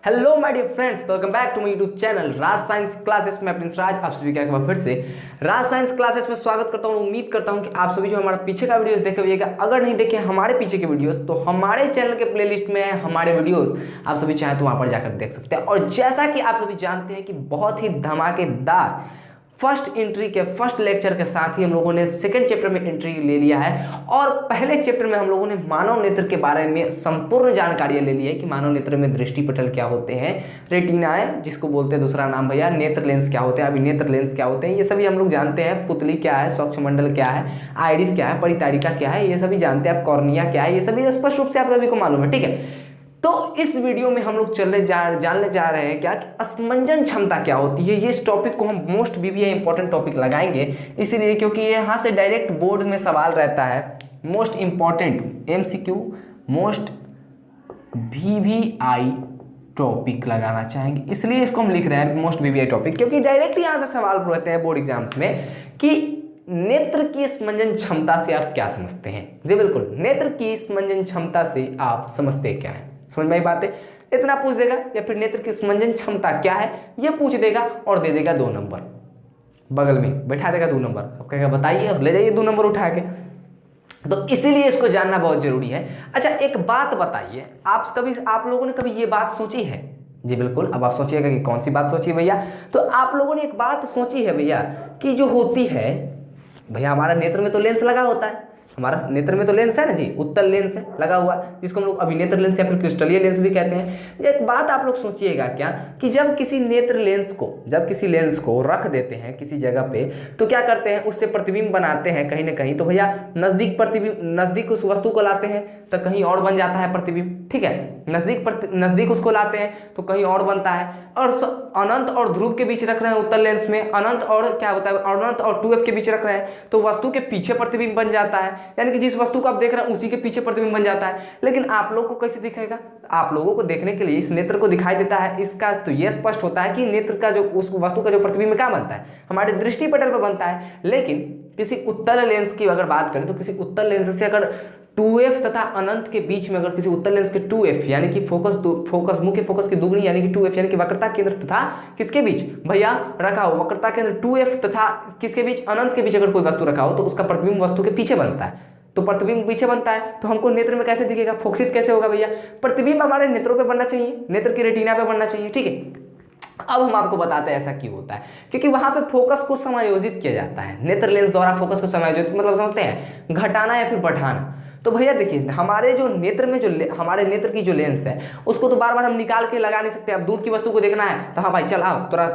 Hello my dear friends, welcome back to my YouTube channel Raj science classes में। Prince Raj आप सभी का एक बार फिर से राज साइंस क्लासेस में स्वागत करता हूं। उम्मीद करता हूं कि आप सभी जो हमारा पीछे का वीडियोस देखे हुएगा, अगर नहीं देखे हमारे पीछे के वीडियोस तो हमारे चैनल के प्लेलिस्ट में है हमारे वीडियोस, आप सभी चाहें तो वहां पर जाकर देख सकते हैं। और जैसा कि आप सभी जानते हैं कि बहुत ही धमाकेदार फर्स्ट एंट्री के फर्स्ट लेक्चर के साथ ही हम लोगों ने सेकंड चैप्टर में एंट्री ले लिया है। और पहले चैप्टर में हम लोगों ने मानव नेत्र के बारे में संपूर्ण जानकारियां ले ली है कि मानव नेत्र में दृष्टिपटल क्या होते हैं, रेटिनाएं जिसको बोलते हैं दूसरा नाम भैया, नेत्र लेंस क्या होते हैं, अभी नेत्र लेंस क्या होते हैं, ये सभी हम लोग जानते हैं। पुतली क्या है, स्वच्छमंडल क्या है, आइरिस क्या है, परितारिका क्या है, ये सभी जानते हैं। आप कॉर्निया क्या है, ये सभी स्पष्ट रूप से आप सभी को मालूम है। ठीक है, तो इस वीडियो में हम लोग जानने जा रहे हैं क्या कि असमंजन क्षमता क्या होती है। ये इस टॉपिक को हम मोस्ट बीबीआई इंपॉर्टेंट टॉपिक लगाएंगे, इसीलिए क्योंकि यहाँ से डायरेक्ट बोर्ड में सवाल रहता है। Most important MCQ, most BBI topic लगाना चाहेंगे, इसलिए इसको हम लिख रहे हैं मोस्ट बीबीआई टॉपिक, क्योंकि डायरेक्ट यहाँ से सवाल रहते हैं बोर्ड एग्जाम्स में कि नेत्र की स्पंदन क्षमता से आप क्या समझते हैं। जी बिल्कुल, नेत्र की स्पंदन क्षमता से आप समझते क्या है, समझ में आई बात है। इतना पूछ देगा, या फिर नेत्र की स्पंदन क्षमता क्या है ये पूछ देगा और दे देगा 2 नंबर, बगल में बैठा देगा 2 नंबर, अब कहेगा बताइए, अब ले जाइए 2 नंबर उठा के। तो इसीलिए इसको जानना बहुत जरूरी है। अच्छा एक बात बताइए, आप लोगों ने कभी ये बात सोची है? जी बिल्कुल, अब आप सोचिएगा कि कौन सी बात सोची है भैया। तो आप लोगों ने एक बात सोची है भैया कि जो होती है भैया, हमारा नेत्र में तो लेंस लगा होता है, हमारा नेत्र में तो लेंस है ना जी, उत्तल लेंस है लगा हुआ, जिसको हम लोग अभिनेत्र लेंस या फिर क्रिस्टलीय लेंस भी कहते हैं। एक बात आप लोग सोचिएगा क्या कि जब किसी नेत्र लेंस को, जब किसी लेंस को रख देते हैं किसी जगह पे, तो क्या करते हैं, उससे प्रतिबिंब बनाते हैं कहीं ना कहीं। तो भैया नजदीक उस वस्तु को लाते हैं तो कहीं और बन जाता है प्रतिबिंब। ठीक है, नजदीक उसको लाते हैं तो कहीं और बनता है। और अनंत और ध्रुव के बीच रख रहे हैं उत्तल लेंस में, अनंत और क्या होता है, अनंत और 2f के बीच रख रहे हैं तो वस्तु के पीछे प्रतिबिंब बन जाता है, यानी कि जिस वस्तु को आप देख रहे हैं उसी के पीछे प्रतिबिंब बन जाता है। लेकिन आप लोग को कैसे दिखेगा? आप लोगों को देखने के लिए इस नेत्र को दिखाई देता है, इसका तो यह स्पष्ट होता है कि नेत्र का जो उस वस्तु का जो प्रतिबिंब क्या बनता है, हमारे दृष्टिपटल पर बनता है। लेकिन किसी उत्तल लेंस की अगर बात करें तो किसी उत्तल लेंस से अगर 2f तथा अनंत के बीच में अगर किसी उत्तल लेंस के 2f यानी कि फोकस मुख्य फोकस की दुगनी यानी कि 2f यानी कि वक्रता केंद्र तथा किसके बीच भैया रखा हो, वक्रता केंद्र 2f तथा किसके बीच, अनंत के बीच अगर कोई वस्तु रखा हो तो उसका प्रतिबिंब वस्तु के पीछे बनता है। तो प्रतिबिंब पीछे बनता है तो हमको नेत्र में कैसे दिखेगा, फोकसित कैसे होगा भैया? प्रतिबिंब हमारे नेत्रों पे बनना चाहिए, नेत्र की रेटिना पे बनना चाहिए। ठीक है, अब हम आपको बताते हैं ऐसा क्यों होता है, क्योंकि वहां पे फोकस को समायोजित किया जाता है। नेत्र लेंस द्वारा फोकस को समायोजित मतलब समझते हैं घटाना या फिर बढ़ाना। तो भैया देखिए, हमारे जो नेत्र में हमारे नेत्र की जो लेंस है उसको तो बार बार हम निकाल के लगा नहीं सकते। अब दूर की वस्तु को देखना है तो हाँ भाई चल आओ, थोड़ा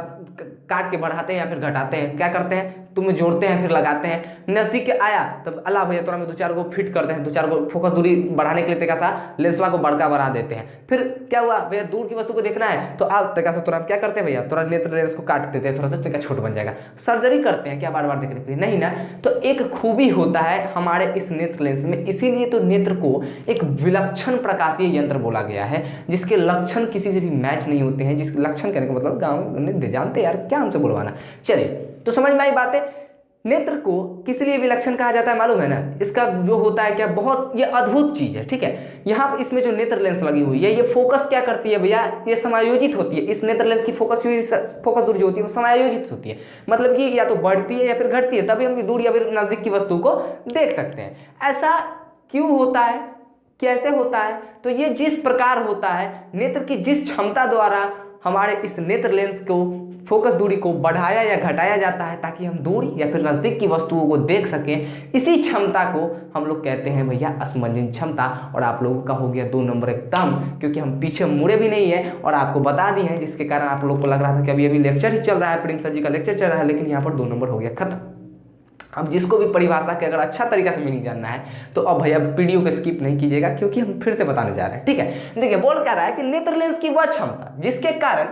काट के बढ़ाते हैं या फिर घटाते हैं, क्या करते हैं, तुम्हें जोड़ते हैं फिर लगाते हैं। नजदीक के आया तब अल्लाह भैया थोड़ा में 2-4 को फिट करते हैं, 2-4 को फोकस दूरी बढ़ाने के लिए तरीका सा लेंसवा को बड़का बढ़ा देते हैं। फिर क्या हुआ भैया, दूर की वस्तु को देखना है तो आप तरीका से थोड़ा क्या करते हैं भैया, थोड़ा नेत्र लेंस को काट देते हैं, थोड़ा सा तरीका छोटा बन जाएगा। सर्जरी करते हैं क्या बार बार देखने के लिए? नहीं ना। तो एक खूबी होता है हमारे इस नेत्र लेंस में, इसीलिए तो नेत्र को एक विलक्षण प्रकाशीय यंत्र बोला गया है, जिसके लक्षण किसी से भी मैच नहीं होते हैं। जिसके लक्षण कहने का मतलब गाँव जानते यार, क्या हमसे बुलवाना। चलिए तो समझ में आई बात है। नेत्र को किस लिए विलक्षण कहा जाता है मालूम है ना? इसका जो होता है क्या, बहुत ये अद्भुत चीज है। ठीक है, यहाँ इसमें जो नेत्र लेंस लगी हुई है ये फोकस क्या करती है भैया, ये समायोजित होती है। इस नेत्र लेंस की फोकस दूरी जो होती है वो समायोजित होती है, मतलब कि या तो बढ़ती है या फिर घटती है, तभी हम दूर या फिर नजदीक की वस्तु को देख सकते हैं। ऐसा क्यों होता है, कैसे होता है? तो ये जिस प्रकार होता है, नेत्र की जिस क्षमता द्वारा हमारे इस नेत्र लेंस को फोकस दूरी को बढ़ाया या घटाया जाता है ताकि हम दूर या फिर नजदीक की वस्तुओं को देख सकें, इसी क्षमता को हम लोग कहते हैं भैया असमंजन क्षमता। और आप लोगों का हो गया 2 नंबर एकदम, क्योंकि हम पीछे मुड़े भी नहीं है और आपको बता दिए हैं, जिसके कारण आप लोग को लग रहा था कि अभी लेक्चर ही चल रहा है, प्रिंस सर जी का लेक्चर चल रहा है, लेकिन यहाँ पर 2 नंबर हो गया खत्म। अब जिसको भी परिभाषा के अगर अच्छा तरीका से मीनिंग जानना है तो अब भैया वीडियो को स्किप नहीं कीजिएगा, क्योंकि हम फिर से बताने जा रहे हैं। ठीक है, देखिए बोल क्या रहा है कि नेत्र लेंस की वह क्षमता जिसके कारण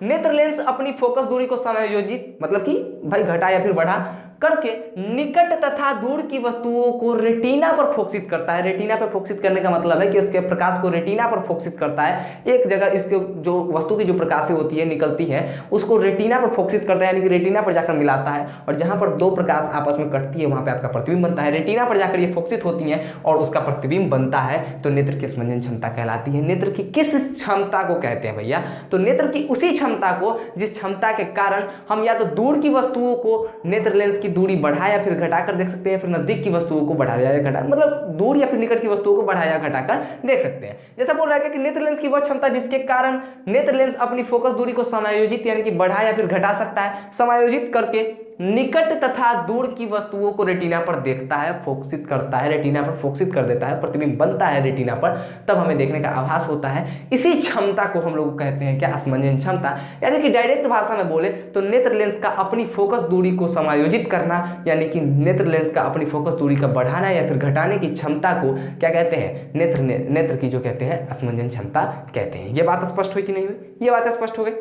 नेत्र लेंस अपनी फोकस दूरी को समायोजित मतलब कि भाई घटा या फिर बढ़ा करके निकट तथा दूर की वस्तुओं को रेटिना पर फोकसित करता है। रेटिना पर फोकसित करने का मतलब है कि उसके प्रकाश को रेटिना पर फोकसित करता है। एक जगह इसके जो वस्तु की जो प्रकाश होती है निकलती है उसको रेटिना पर फोकसित करता है, यानी कि रेटिना पर जाकर मिलाता है, और जहां पर दो प्रकाश आपस में कटती है वहां पर आपका प्रतिबिंब बनता है। रेटिना पर जाकर ये फोकसित होती है और उसका प्रतिबिंब बनता है, तो नेत्र की स्पंदन क्षमता कहलाती है। नेत्र की किस क्षमता को कहते हैं भैया? तो नेत्र की उसी क्षमता को जिस क्षमता के कारण हम या तो दूर की वस्तुओं को नेत्र लेंस की दूरी बढ़ा या फिर घटाकर देख सकते हैं, फिर नजदीक की वस्तुओं को बढ़ाया या घटा, मतलब दूर या फिर निकट की वस्तुओं को बढ़ाया घटाकर देख सकते हैं। जैसा बोल रहा है कि नेत्र लेंस की वह क्षमता जिसके कारण नेत्र लेंस अपनी फोकस दूरी को समायोजित यानी कि बढ़ा या फिर घटा सकता है, समायोजित करके निकट तथा दूर की वस्तुओं को रेटिना पर देखता है, फोकसित करता है, रेटिना पर फोकसित कर देता है, प्रतिबिंब बनता है रेटिना पर, तब हमें देखने का आभास होता है। इसी क्षमता को हम लोग कहते हैं क्या? स्पंदन क्षमता। यानी कि डायरेक्ट भाषा में बोले तो नेत्र लेंस का अपनी फोकस दूरी को समायोजित करना, यानी कि नेत्र लेंस का अपनी फोकस दूरी का बढ़ाना या फिर घटाने की क्षमता को क्या कहते हैं? नेत्र की जो कहते हैं स्पंदन क्षमता कहते हैं। ये बात स्पष्ट हुई कि नहीं हुई? ये बात स्पष्ट हो गई।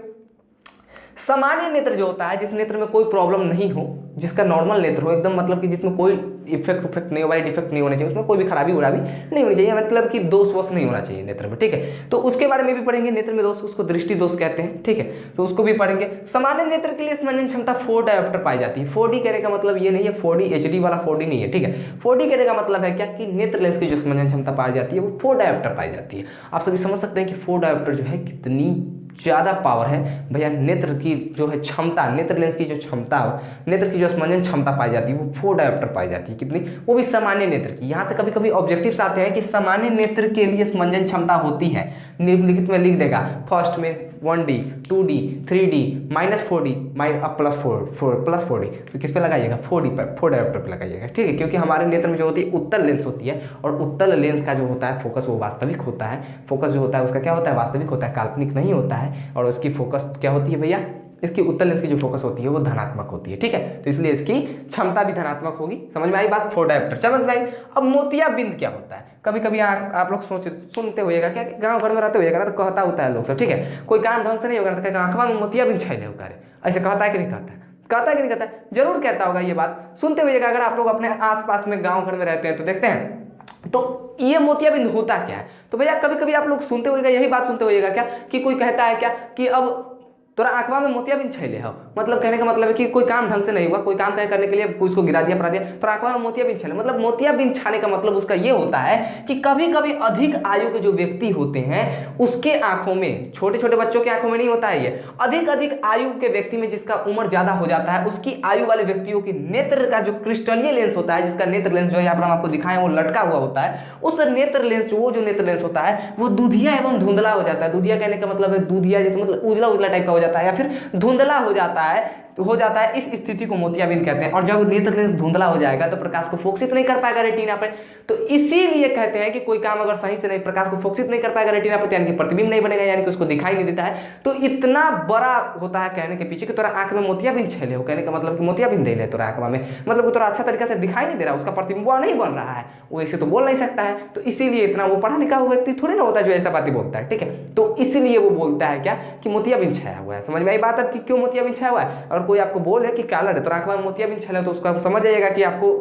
सामान्य नेत्र जो होता है, जिस नेत्र में कोई प्रॉब्लम नहीं हो, जिसका नॉर्मल नेत्र हो एकदम, मतलब कि जिसमें कोई इफेक्ट नहीं हो, वाइड इफेक्ट नहीं होना चाहिए, उसमें कोई भी खराबी नहीं होनी चाहिए, मतलब कि दोष वोष नहीं होना चाहिए नेत्र में, ठीक है। तो उसके बारे में भी पढ़ेंगे। नेत्र में दोष, उसको दृष्टि दोष कहते हैं, ठीक है, तो उसको भी पढ़ेंगे। सामान्य नेत्र के लिए स्पंदन क्षमता 4 डायोप्टर पाई जाती है। 4D कहने का मतलब ये नहीं है 4D HD वाला 4D नहीं है, ठीक है। 4D कहने का मतलब है क्या कि नेत्र लेंस की जो स्पंदन क्षमता पाई जाती है वो 4 डायोप्टर पाई जाती है। आप सभी समझ सकते हैं कि 4 डायोप्टर जो है कितनी ज़्यादा पावर है भैया। नेत्र की जो है क्षमता, नेत्र लेंस की जो क्षमता, नेत्र की जो स्पंदन क्षमता पाई जाती है वो 4 डायोप्टर पाई जाती है। कितनी? वो भी सामान्य नेत्र की। यहाँ से कभी कभी ऑब्जेक्टिव्स आते हैं कि सामान्य नेत्र के लिए स्पंदन क्षमता होती है, निम्नलिखित में लिख देगा। फर्स्ट में 1D 2D 3D -4D +4D, तो किस पे लगाइएगा? 4D पर, 4 डायोप्टर पे लगाइएगा, ठीक है। क्योंकि हमारे नेत्र में जो होती है उत्तल लेंस होती है, और उत्तल लेंस का जो होता है फोकस वो वास्तविक होता है। फोकस जो होता है उसका क्या होता है? वास्तविक होता है, काल्पनिक नहीं होता है। और उसकी फोकस क्या होती है भैया? इसकी उत्तल लेंस की जो फोकस होती है वो धनात्मक होती है, ठीक है। तो इसलिए इसकी क्षमता भी धनात्मक होगी। समझ में आई बात? 4 डायोप्टर समझ में आई। अब मोतियाबिंद क्या होता है? कभी कभी आप लोग सुनते होइएगा, क्या गांव घर में रहते होइएगा ना, तो कहता होता है लोग सब, ठीक है। कोई काम ढंग से नहीं होगा तो आंखवा में मोतियाबिंद छैले होगा, ऐसे कहता है कि नहीं कहता है? कहता है कि नहीं कहता है? जरूर कहता होगा। ये बात सुनते होइएगा। अगर आप लोग अपने आसपास में गाँव घर में रहते हैं तो देखते हैं, तो ये मोतियाबिंद होता क्या है? तो भैया कभी कभी आप लोग सुनते होइएगा, यही बात सुनते होइएगा क्या कि कोई कहता है क्या कि अब तोरा आंखवा में मोतियाबिंद छैले हो, मतलब कहने का मतलब है कि कोई काम ढंग से नहीं हुआ, कोई काम करने के लिए उसको गिरा दिया पड़ा दिया, तो आंखवा में मोतियाबिंद छैले। मतलब मोतियाबिंद छाने का मतलब उसका ये होता है कि कभी कभी अधिक आयु के जो व्यक्ति होते हैं उसके आंखों में, छोटे छोटे बच्चों के आंखों में नहीं होता है ये, अधिक आयु के व्यक्ति में जिसका उम्र ज्यादा हो जाता है, उसकी आयु वाले व्यक्तियों की नेत्र का जो क्रिस्टलीय लेंस होता है, जिसका नेत्र लेंस जो है यहाँ पर हम आपको दिखाएं वो लटका हुआ होता है, उस नेत्र लेंस वो जो नेत्र लेंस होता है वो दुधिया एवं धुंधला हो जाता है। दुधिया कहने का मतलब है दुधिया जैसे मतलब उजला उजला टाइप का हो जाता है या फिर धुंधला हो जाता है, तो हो जाता है। इस स्थिति को मोतियाबिंद कहते हैं। और जब नेत्र लेंस धुंधला हो जाएगा तो प्रकाश को फोकसित नहीं कर पाएगा रेटिना पर, तो इसीलिए कहते हैं कि कोई काम अगर सही से नहीं, प्रकाश को फोकसित नहीं कर पाएगा रेटिना पर, यानी कि प्रतिबिंब नहीं बनेगा, यानी कि उसको दिखाई नहीं देता है। तो इतना बड़ा होता है कहने के पीछे कि तोरा आंख में मोतियाबिंद छैले हो, कहने का मतलब कि मोतियाबिंद दे ले तोरा आंखवा में, मतलब कि तोरा अच्छा तरीका से दिखाई नहीं दे रहा, उसका प्रतिबिंब नहीं बन रहा है, वो ऐसे तो बोल नहीं सकता है। तो इसीलिए इतना, वो पढ़ा लिखा हुआ व्यक्ति थोड़ी ना होता है जो ऐसा बातें बोलता है, ठीक है। तो इसीलिए वो बोलता है क्या कि मोतियाबिंद छाया हुआ है। समझ में आई बात है कि क्यों मोतियाबिंद छाया हुआ है? और कोई आपको बोले कि काला है तो आंख में मोतियाबिंद छैले, तो उसको आप समझ जाइएगा कि आपको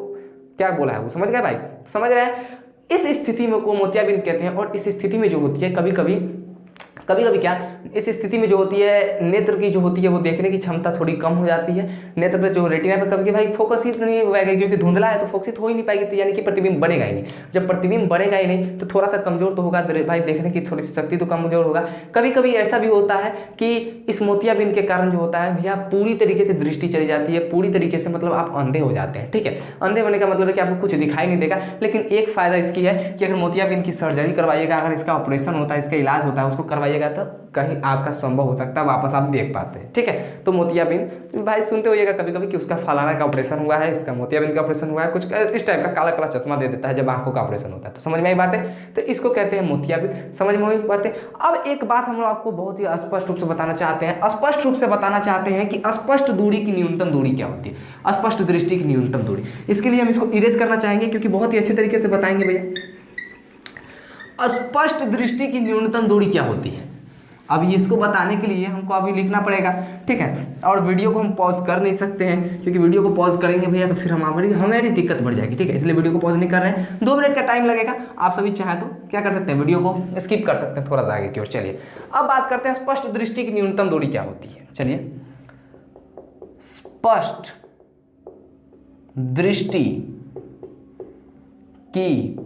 क्या बोला है, वो समझ गए भाई? समझ रहे हैं? इस स्थिति में को मोतियाबिंद कहते हैं। और इस स्थिति में जो होती है कभी कभी क्या, इस स्थिति में जो होती है नेत्र की जो होती है वो देखने की क्षमता थोड़ी कम हो जाती है। नेत्र पे जो रेटिना पे कभी भाई फोकस ही नहीं हो पाएगा, क्योंकि धुंधला है तो फोकसित हो ही नहीं पाएगी, तो यानी कि प्रतिबिंब बनेगा ही नहीं। जब प्रतिबिंब बनेगा ही नहीं तो थोड़ा सा कमजोर तो होगा भाई, देखने की थोड़ी सी शक्ति तो कमजोर होगा। कभी कभी ऐसा भी होता है कि इस मोतियाबिंद के कारण जो होता है भैया पूरी तरीके से दृष्टि चली जाती है, पूरी तरीके से मतलब आप अंधे हो जाते हैं, ठीक है। अंधे होने का मतलब है कि आपको कुछ दिखाई नहीं देगा। लेकिन एक फायदा इसकी है कि अगर मोतियाबिंद की सर्जरी करवाइएगा, अगर इसका ऑपरेशन होता है, इसका इलाज होता है, उसको करवाइएगा तो कहीं आपका संभव हो सकता है वापस आप देख पाते हैं, ठीक है। तो मोतियाबिंद भाई सुनते होइएगा कभी कभी कि उसका फलाना का ऑपरेशन हुआ है, इसका मोतियाबिंद का ऑपरेशन हुआ है, कुछ इस टाइप का काला काला चश्मा दे देता है जब आंखों का ऑपरेशन होता है। तो समझ में आई बात है? तो इसको कहते हैं मोतियाबिंद। समझ में आई बात है? अब एक बात हम लोग आपको बहुत ही स्पष्ट रूप से बताना चाहते हैं, स्पष्ट रूप से बताना चाहते हैं कि स्पष्ट दूरी की न्यूनतम दूरी क्या होती है, स्पष्ट दृष्टि की न्यूनतम दूरी। इसके लिए हम इसको इरेज करना चाहेंगे क्योंकि बहुत ही अच्छे तरीके से बताएंगे भैया। स्पष्ट दृष्टि की न्यूनतम दूरी क्या होती है? अब इसको बताने के लिए हमको अभी लिखना पड़ेगा, ठीक है। और वीडियो को हम पॉज कर नहीं सकते हैं, क्योंकि वीडियो को पॉज करेंगे भैया तो फिर हमारी दिक्कत बढ़ जाएगी, ठीक है। इसलिए वीडियो को पॉज नहीं कर रहे हैं। 2 मिनट का टाइम लगेगा। आप सभी चाहें तो क्या कर सकते हैं, वीडियो को स्किप कर सकते हैं थोड़ा सा आगे की ओर। चलिए अब बात करते हैं स्पष्ट दृष्टि की न्यूनतम दूरी क्या होती है। चलिए, स्पष्ट दृष्टि की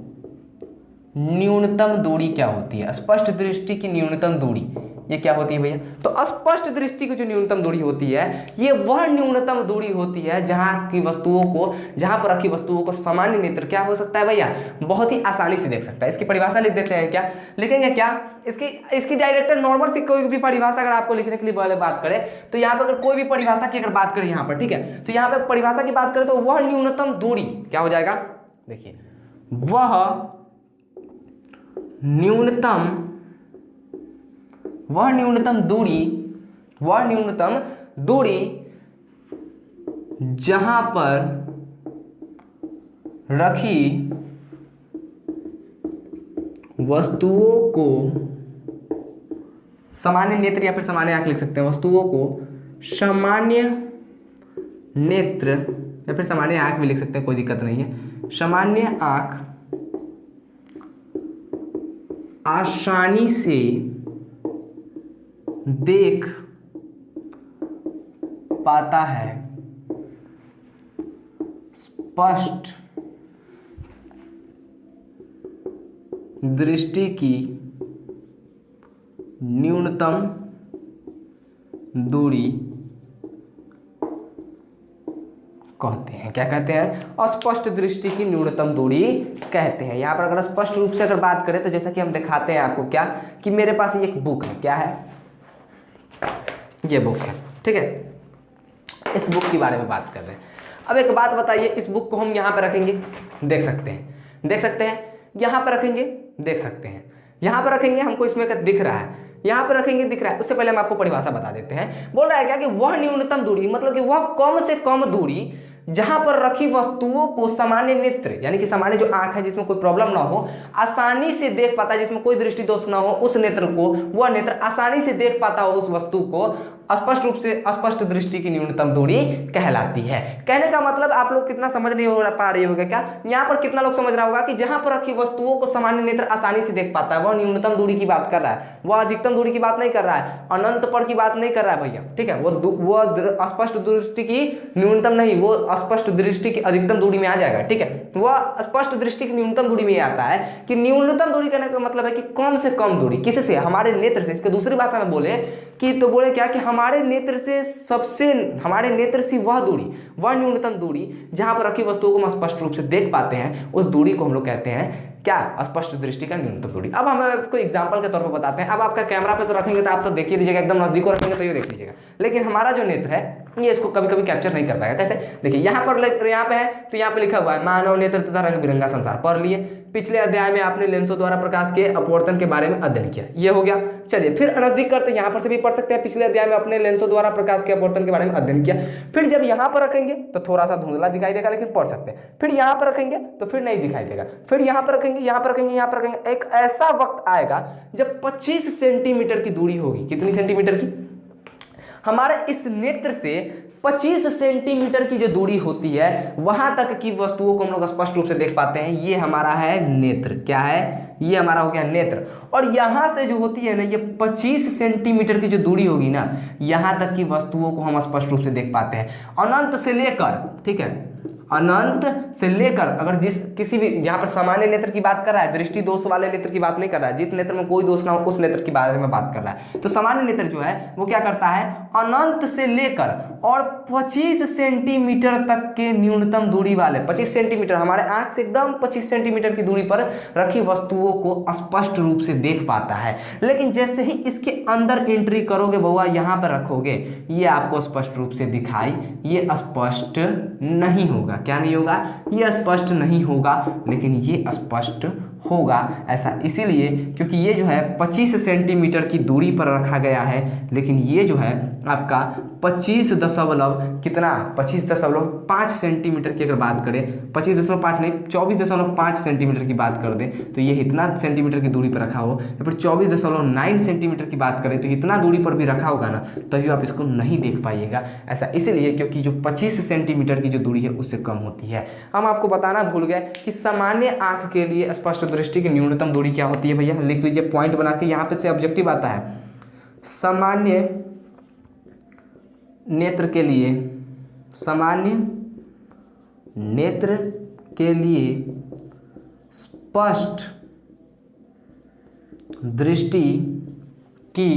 न्यूनतम दूरी क्या होती है। स्पष्ट दृष्टि की न्यूनतम दूरी ये क्या होती है भैया? तो स्पष्ट दृष्टि की जो न्यूनतम दूरी होती है, ये वह न्यूनतम दूरी होती है जहां पर रखी वस्तुओं को सामान्य नेत्र क्या हो सकता है भैया, बहुत ही आसानी से देख सकता है। इसकी परिभाषा लिख देते हैं, क्या लिखेंगे, क्या इसकी डायरेक्टर नॉर्मल से कोई भी परिभाषा अगर आपको लिखने के लिए पहले बात करें, तो यहाँ पर अगर कोई भी परिभाषा की अगर बात करें यहाँ पर, ठीक है, तो यहाँ पर परिभाषा की बात करें तो वह न्यूनतम दूरी क्या हो जाएगा, देखिए, वह न्यूनतम दूरी जहां पर रखी वस्तुओं को सामान्य नेत्र या फिर सामान्य आंख लिख सकते हैं, वस्तुओं को सामान्य नेत्र या फिर सामान्य आंख भी लिख सकते हैं, कोई दिक्कत नहीं है। सामान्य आंख आसानी से देख पाता है। स्पष्ट दृष्टि की न्यूनतम दूरी कहते हैं, क्या कहते हैं, अस्पष्ट दृष्टि की न्यूनतम दूरी कहते हैं। यहाँ पर अगर स्पष्ट रूप से अगर बात करें तो जैसा कि हम दिखाते हैं आपको, क्या कि मेरे पास ये एक बुक है, क्या है, ये बुक है, ठीक है। इस बुक के बारे में बात कर रहे हैं। अब एक बात बताइए, इस बुक को हम यहाँ पर रखेंगे, देख सकते हैं, यहाँ पर रखेंगे, देख सकते हैं, यहाँ पर रखेंगे, हमको इसमें दिख रहा है, यहाँ पर रखेंगे, दिख रहा है। उससे पहले हम आपको परिभाषा बता देते हैं। बोल रहा है क्या कि वह न्यूनतम दूरी, मतलब कि वह कम से कम दूरी जहां पर रखी वस्तुओं को सामान्य नेत्र, यानी कि सामान्य जो आंख है जिसमें कोई प्रॉब्लम ना हो, आसानी से देख पाता है, जिसमें कोई दृष्टि दोष ना हो, उस नेत्र को, वह नेत्र आसानी से देख पाता हो उस वस्तु को, स्पष्ट रूप से स्पष्ट दृष्टि की न्यूनतम दूरी कहलाती है। कहने का मतलब आप लोग कितना समझ नहीं पा रहे होगा, क्या यहाँ पर कितना लोग समझ रहा होगा कि जहां पर रखी वस्तुओं को सामान्य नेत्र आसानी से देख पाता है, वह न्यूनतम दूरी की बात कर रहा है, वह अधिकतम दूरी की बात नहीं कर रहा है, अनंत पर की बात नहीं कर रहा है भैया, ठीक है। वो स्पष्ट दृष्टि की न्यूनतम नहीं, वो स्पष्ट दृष्टि की अधिकतम दूरी में आ जाएगा, ठीक है। वह स्पष्ट दृष्टि की न्यूनतम दूरी में आता है कि न्यूनतम दूरी कहने का मतलब है कि कम से कम दूरी, किससे, हमारे नेत्र से। इसके दूसरी भाषा में बोले कि तो बोले क्या कि हमारे नेत्र से वह दूरी, वह न्यूनतम दूरी जहां पर रखी वस्तुओं को हम स्पष्ट रूप से देख पाते हैं, उस दूरी को हम लोग कहते हैं क्या, स्पष्ट दृष्टि का न्यूनतम दूरी। अब हम आपको एग्जांपल के तौर पर बताते हैं। अब आपका कैमरा पे तो रखेंगे तो आप तो देख ही लीजिएगा, एकदम नजदीक रखेंगे तो ये देख लीजिएगा, लेकिन हमारा जो नेत्र है ये इसको कभी कभी कैप्चर नहीं कर पाएगा। कैसे, देखिए यहाँ पे है तो यहाँ पे लिखा हुआ है मानव नेत्र तथा रंग बिरंगा संसार, पढ़ लिए। पिछले अध्याय में आपने लेंसों द्वारा प्रकाश के अपवर्तन के बारे में अध्ययन किया, ये हो गया। चलिए फिर नजदीक करते हैं, यहाँ पर से भी पढ़ सकते हैं, पिछले अध्याय में अपने लेंसों द्वारा प्रकाश के अपवर्तन के बारे में अध्ययन किया। फिर जब यहाँ पर रखेंगे तो थोड़ा सा धुंधला दिखाई देगा, लेकिन पढ़ सकते हैं। फिर यहाँ पर रखेंगे तो फिर नहीं दिखाई देगा, फिर यहाँ पर रखेंगे, यहाँ पर रखेंगे, यहाँ पर रखेंगे। एक ऐसा वक्त आएगा जब 25 सेंटीमीटर की दूरी होगी। कितनी सेंटीमीटर की, हमारे इस नेत्र से 25 सेंटीमीटर की जो दूरी होती है, वहां तक की वस्तुओं को हम लोग स्पष्ट रूप से देख पाते हैं। ये हमारा है नेत्र, क्या है, ये हमारा हो गया नेत्र। और यहां से जो होती है ना, ये 25 सेंटीमीटर की जो दूरी होगी ना, यहां तक की वस्तुओं को हम स्पष्ट रूप से देख पाते हैं। अनंत से लेकर, ठीक है, अनंत से लेकर, अगर किसी भी, यहाँ पर सामान्य नेत्र की बात कर रहा है, दृष्टि दोष वाले नेत्र की बात नहीं कर रहा है, जिस नेत्र में कोई दोष ना हो उस नेत्र के बारे में बात कर रहा है। तो सामान्य नेत्र जो है वो क्या करता है, अनंत से लेकर और 25 सेंटीमीटर तक के न्यूनतम दूरी वाले, 25 सेंटीमीटर, हमारे आंख से एकदम 25 सेंटीमीटर की दूरी पर रखी वस्तुओं को स्पष्ट रूप से देख पाता है। लेकिन जैसे ही इसके अंदर एंट्री करोगे बउआ, यहाँ पर रखोगे, ये आपको स्पष्ट रूप से दिखाई, ये स्पष्ट नहीं होगा। क्या नहीं होगा, ये स्पष्ट नहीं होगा, लेकिन ये स्पष्ट होगा। ऐसा इसीलिए क्योंकि ये जो है 25 सेंटीमीटर की दूरी पर रखा गया है, लेकिन ये जो है आपका 25 कितना 25.5 सेंटीमीटर की अगर बात करें, 25.5 नहीं 24.5 सेंटीमीटर की बात कर दें तो ये इतना सेंटीमीटर की दूरी पर रखा हो, या फिर 24.9 सेंटीमीटर की बात करें तो इतना दूरी पर भी रखा होगा ना, तभी आप इसको नहीं देख पाइएगा। ऐसा इसलिए क्योंकि जो 25 सेंटीमीटर की जो दूरी है उससे कम होती है। हम आपको बताना भूल गए कि सामान्य आंख के लिए स्पष्ट दृष्टि की न्यूनतम दूरी क्या होती है भैया, लिख लीजिए पॉइंट बना के, यहाँ पे से ऑब्जेक्टिव आता है। सामान्य नेत्र के लिए, सामान्य नेत्र के लिए स्पष्ट दृष्टि की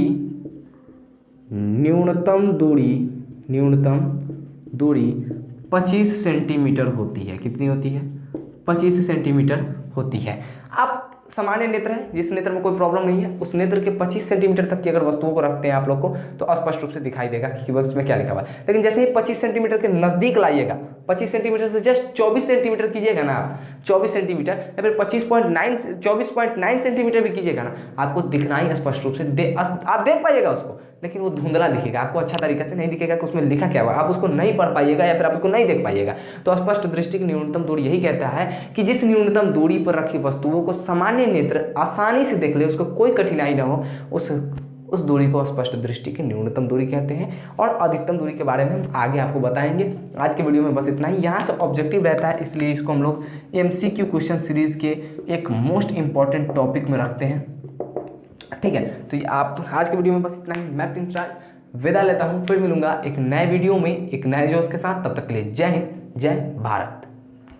न्यूनतम दूरी 25 सेंटीमीटर होती है। कितनी होती है? 25 सेंटीमीटर होती है। अब सामान्य नेत्र है, जिस नेत्र में कोई प्रॉब्लम नहीं है, उस नेत्र के 25 सेंटीमीटर तक की अगर वस्तुओं को रखते हैं आप लोग को तो स्पष्ट रूप से दिखाई देगा कि उसमें क्या लिखा हुआ है। लेकिन जैसे ही 25 सेंटीमीटर के नज़दीक लाइएगा, 25 सेंटीमीटर से जस्ट 24 सेंटीमीटर कीजिएगा ना आप, 24 सेंटीमीटर या फिर 24.9 सेंटीमीटर भी कीजिएगा ना, आपको दिखना ही स्पष्ट रूप से आप देख पाइएगा उसको, लेकिन वो धुंधला दिखेगा, आपको अच्छा तरीके से नहीं दिखेगा कि उसमें लिखा क्या हुआ, आप उसको नहीं पढ़ पाइएगा या फिर आप उसको नहीं देख पाइएगा। तो स्पष्ट दृष्टि की न्यूनतम दूरी यही कहता है कि जिस न्यूनतम दूरी पर रखी वस्तुओं को सामान्य नेत्र आसानी से देख ले, उसको कोई कठिनाई ना हो, उस दूरी को स्पष्ट दृष्टि की न्यूनतम दूरी कहते हैं। और अधिकतम दूरी के बारे में हम आगे आपको बताएंगे। आज के वीडियो में बस इतना ही। यहाँ से ऑब्जेक्टिव रहता है, इसलिए इसको हम लोग MCQ क्वेश्चन सीरीज के एक मोस्ट इंपॉर्टेंट टॉपिक में रखते हैं। ठीक है, तो आप आज के वीडियो में बस इतना ही। मैं प्रिंस राज विदा लेता हूँ, फिर मिलूंगा एक नए वीडियो में एक नए जोश के साथ। तब तक के लिए जय हिंद, जय भारत।